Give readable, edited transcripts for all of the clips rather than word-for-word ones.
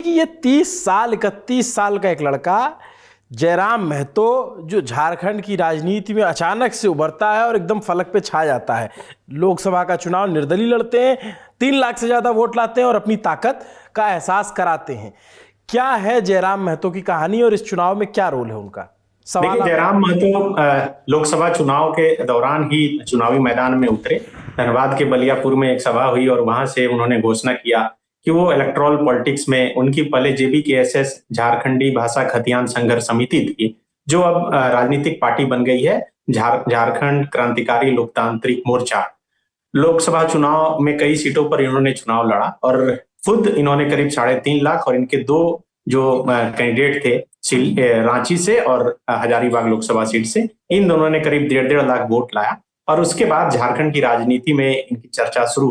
कि ये 30 साल 31 साल का एक लड़का जयराम महतो जो झारखंड की राजनीति में अचानक से उभरता है और एकदम फलक पे छा जाता है। लोकसभा का चुनाव निर्दलीय लड़ते हैं, 3 लाख से ज़्यादा वोट लाते हैं और अपनी ताकत का एहसास कराते हैं। क्या है जयराम महतो की कहानी और इस चुनाव में क्या रोल है उनका? देखिए, जयराम महतो लोकसभा चुनाव के दौरान ही चुनावी मैदान में उतरे। धनबाद के बलियापुर में एक सभा हुई और वहां से उन्होंने घोषणा किया कि वो इलेक्टोरल पॉलिटिक्स में, उनकी पहले जेबीकेएसएस झारखंडी भाषा खतियान संघर्ष समिति थी, जो अब राजनीतिक पार्टी बन गई है, झारखंड क्रांतिकारी लोकतांत्रिक मोर्चा। लोकसभा चुनाव में कई सीटों पर इन्होंने चुनाव लड़ा और खुद इन्होंने करीब 3.5 लाख और इनके दो जो कैंडिडेट थे रांची से और हजारीबाग लोकसभा सीट से, इन दोनों ने करीब 1.5 लाख वोट लाया और उसके बाद झारखंड की राजनीति में इनकी चर्चा शुरू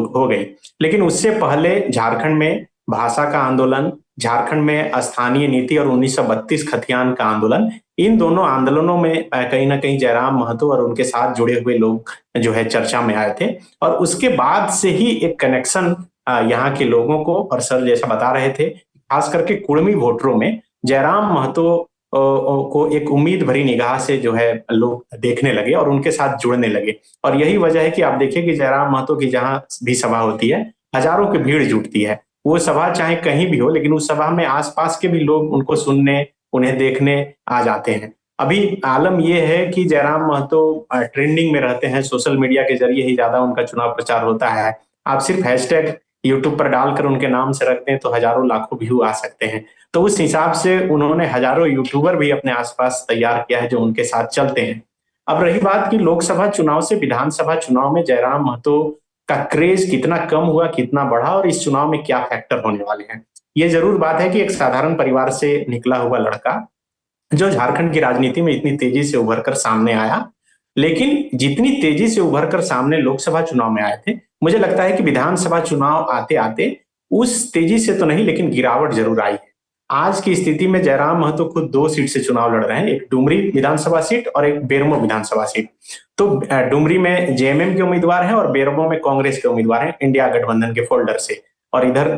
हो गई। लेकिन उससे पहले झारखंड में भाषा का आंदोलन, झारखंड में स्थानीय नीति और 1932 खतियान का आंदोलन, इन दोनों आंदोलनों में कहीं ना कहीं जयराम महतो और उनके साथ जुड़े हुए लोग जो है चर्चा में आए थे। और उसके बाद से ही एक कनेक्शन यहाँ के लोगों को, और सर जैसा बता रहे थे, खास करके कुड़मी वोटरों में जयराम महतो को एक उम्मीद भरी निगाह से जो है लोग देखने लगे और उनके साथ जुड़ने लगे। और यही वजह है कि आप देखिए कि जयराम महतो की जहां भी सभा होती है, हजारों की भीड़ जुटती है। वो सभा चाहे कहीं भी हो, लेकिन उस सभा में आसपास के भी लोग उनको सुनने, उन्हें देखने आ जाते हैं। अभी आलम यह है कि जयराम महतो ट्रेंडिंग में रहते हैं, सोशल मीडिया के जरिए ही ज्यादा उनका चुनाव प्रचार होता है। आप सिर्फ हैशटैग यूट्यूब पर डालकर उनके नाम से रखते हैं तो हजारों लाखों व्यू आ सकते हैं। तो उस हिसाब से उन्होंने हजारों यूट्यूबर भी अपने आसपास तैयार किया है जो उनके साथ चलते हैं। अब रही बात कि लोकसभा चुनाव से विधानसभा चुनाव में जयराम महतो का क्रेज कितना कम हुआ, कितना बढ़ा और इस चुनाव में क्या फैक्टर होने वाले हैं। ये जरूर बात है कि एक साधारण परिवार से निकला हुआ लड़का जो झारखंड की राजनीति में इतनी तेजी से उभर कर सामने आया, लेकिन जितनी तेजी से उभर कर सामने लोकसभा चुनाव में आए थे, मुझे लगता है कि विधानसभा चुनाव आते आते उस तेजी से तो नहीं, लेकिन गिरावट जरूर आई है। आज की स्थिति में जयराम महतो खुद 2 सीट से चुनाव लड़ रहे हैं, एक डुमरी विधानसभा सीट और एक बेरमो विधानसभा सीट। तो डुमरी में जेएमएम के उम्मीदवार हैं और बेरमो में कांग्रेस के उम्मीदवार हैं, इंडिया गठबंधन के फोल्डर से, और इधर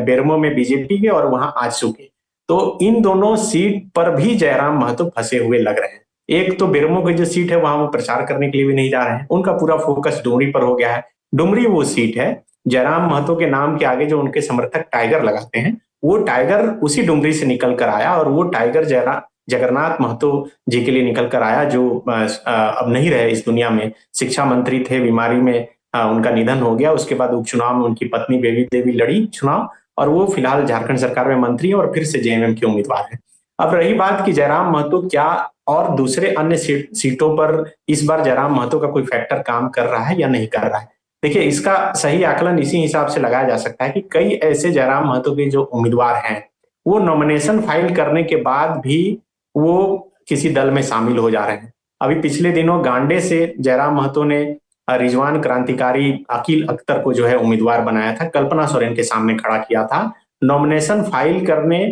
बेरमो में बीजेपी के और वहां आजसू के। तो इन दोनों सीट पर भी जयराम महतो फंसे हुए लग रहे हैं। एक तो बेरमो की जो सीट है वहां वो प्रचार करने के लिए भी नहीं जा रहे हैं, उनका पूरा फोकस डुमरी पर हो गया है। डुमरी वो सीट है, जयराम महतो के नाम के आगे जो उनके समर्थक टाइगर लगाते हैं, वो टाइगर उसी डुमरी से निकल कर आया और वो टाइगर जगन्नाथ महतो जी के लिए निकल कर आया, जो अब नहीं रहे इस दुनिया में। शिक्षा मंत्री थे, बीमारी में उनका निधन हो गया। उसके बाद उपचुनाव में उनकी पत्नी बेबी देवी लड़ी चुनाव और वो फिलहाल झारखंड सरकार में मंत्री है और फिर से जेएमएम के उम्मीदवार है। अब रही बात कि जयराम महतो क्या और दूसरे अन्य सीटों पर इस बार जयराम महतो का कोई फैक्टर काम कर रहा है या नहीं कर रहा है, देखिए इसका सही आकलन इसी हिसाब से लगाया जा सकता है कि कई ऐसे जयराम महतो के जो उम्मीदवार हैं वो नॉमिनेशन फाइल करने के बाद भी वो किसी दल में शामिल हो जा रहे हैं। अभी पिछले दिनों गांडे से जयराम महतो ने रिजवान क्रांतिकारी अकील अख्तर को जो है उम्मीदवार बनाया था, कल्पना सोरेन के सामने खड़ा किया था। नॉमिनेशन फाइल करने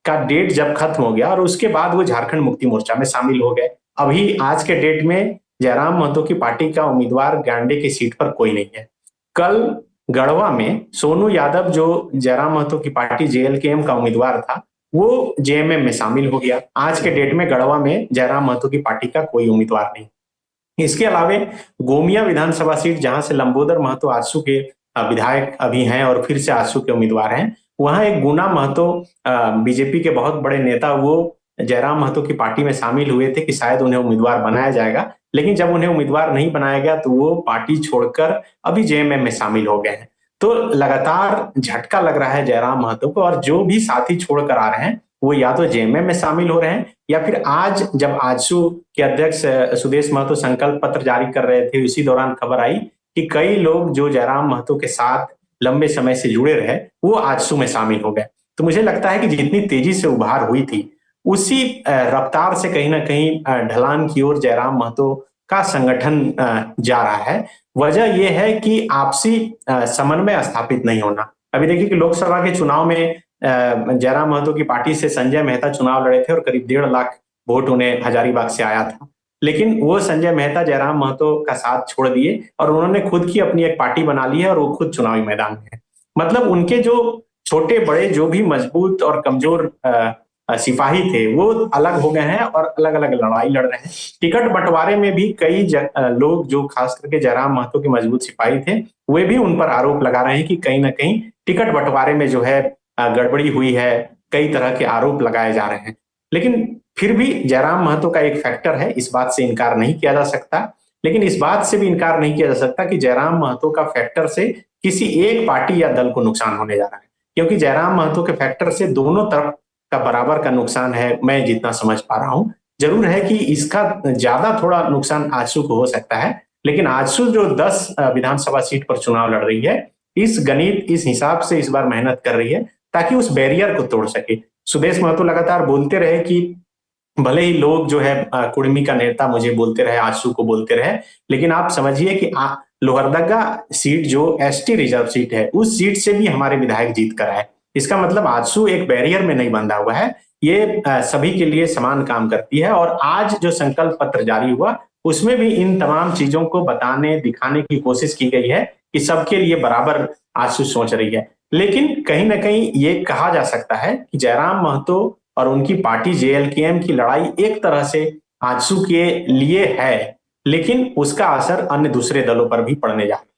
का डेट जब खत्म हो गया और उसके बाद वो झारखंड मुक्ति मोर्चा में शामिल हो गए। अभी आज के डेट में जयराम महतो की पार्टी का उम्मीदवार गांडे की सीट पर कोई नहीं है। कल गढ़वा में सोनू यादव, जो जयराम महतो की पार्टी जेएलकेएम का उम्मीदवार था, वो जेएमएम में शामिल हो गया। आज के डेट में गढ़वा में जयराम महतो की पार्टी का कोई उम्मीदवार नहीं। इसके अलावे गोमिया विधानसभा सीट, जहां से लंबोदर महतो आजसू के विधायक अभी हैं और फिर से आजसू के उम्मीदवार हैं, वहां एक गुना महतो बीजेपी के बहुत बड़े नेता, वो जयराम महतो की पार्टी में शामिल हुए थे कि शायद उन्हें उम्मीदवार बनाया जाएगा, लेकिन जब उन्हें उम्मीदवार नहीं बनाया गया तो वो पार्टी छोड़कर अभी जेएमएम में शामिल हो गए हैं। तो लगातार झटका लग रहा है जयराम महतो को और जो भी साथी छोड़कर आ रहे हैं वो या तो जेएमएम में शामिल हो रहे हैं या फिर आज जब आजसू के अध्यक्ष सुदेश महतो संकल्प पत्र जारी कर रहे थे, इसी दौरान खबर आई कि कई लोग जो जयराम महतो के साथ लंबे समय से जुड़े रहे वो आजसू में शामिल हो गए। तो मुझे लगता है कि जितनी तेजी से उभार हुई थी उसी रफ्तार से कहीं ना कहीं ढलान की ओर जयराम महतो का संगठन जा रहा है। वजह यह है कि आपसी समन्वय स्थापित नहीं होना। अभी देखिए कि लोकसभा के चुनाव में जयराम महतो की पार्टी से संजय मेहता चुनाव लड़े थे और करीब 1.5 लाख वोट उन्हें हजारीबाग से आया था, लेकिन वो संजय मेहता जयराम महतो का साथ छोड़ दिए और उन्होंने खुद की अपनी एक पार्टी बना ली है और वो खुद चुनावी मैदान में है। मतलब उनके जो छोटे बड़े जो भी मजबूत और कमजोर सिपाही थे वो अलग हो गए हैं और अलग अलग लड़ाई लड़ रहे हैं। टिकट बंटवारे में भी कई लोग जो खास करके जयराम महतो के मजबूत सिपाही थे वे भी उन पर आरोप लगा रहे हैं कि कहीं ना कहीं टिकट बंटवारे में जो है गड़बड़ी हुई है। कई तरह के आरोप लगाए जा रहे हैं, लेकिन फिर भी जयराम महतो का एक फैक्टर है, इस बात से इनकार नहीं किया जा सकता। लेकिन इस बात से भी इनकार नहीं किया जा सकता कि जयराम महतो का फैक्टर से किसी एक पार्टी या दल को नुकसान होने जा रहा है, क्योंकि जयराम महतो के फैक्टर से दोनों तरफ का बराबर का नुकसान है, मैं जितना समझ पा रहा हूं। जरूर है कि इसका ज्यादा थोड़ा नुकसान आजसू को हो सकता है, लेकिन आजसू जो 10 विधानसभा सीट पर चुनाव लड़ रही है, इस गणित इस हिसाब से इस बार मेहनत कर रही है ताकि उस बैरियर को तोड़ सके। सुदेश महतो लगातार बोलते रहे कि भले ही लोग जो है कुर्मी का नेता मुझे बोलते रहे, आजसू को बोलते रहे, लेकिन आप समझिए कि लोहरदगा सीट जो एसटी रिजर्व सीट है उस सीट से भी हमारे विधायक जीत कर आए। इसका मतलब आजसू एक बैरियर में नहीं बंधा हुआ है, ये सभी के लिए समान काम करती है। और आज जो संकल्प पत्र जारी हुआ उसमें भी इन तमाम चीजों को बताने दिखाने की कोशिश की गई है कि सबके लिए बराबर आजसू सोच रही है। लेकिन कहीं ना कहीं ये कहा जा सकता है कि जयराम महतो और उनकी पार्टी जेएलकेएम की लड़ाई एक तरह से आजसू के लिए है, लेकिन उसका असर अन्य दूसरे दलों पर भी पड़ने जा रहा है।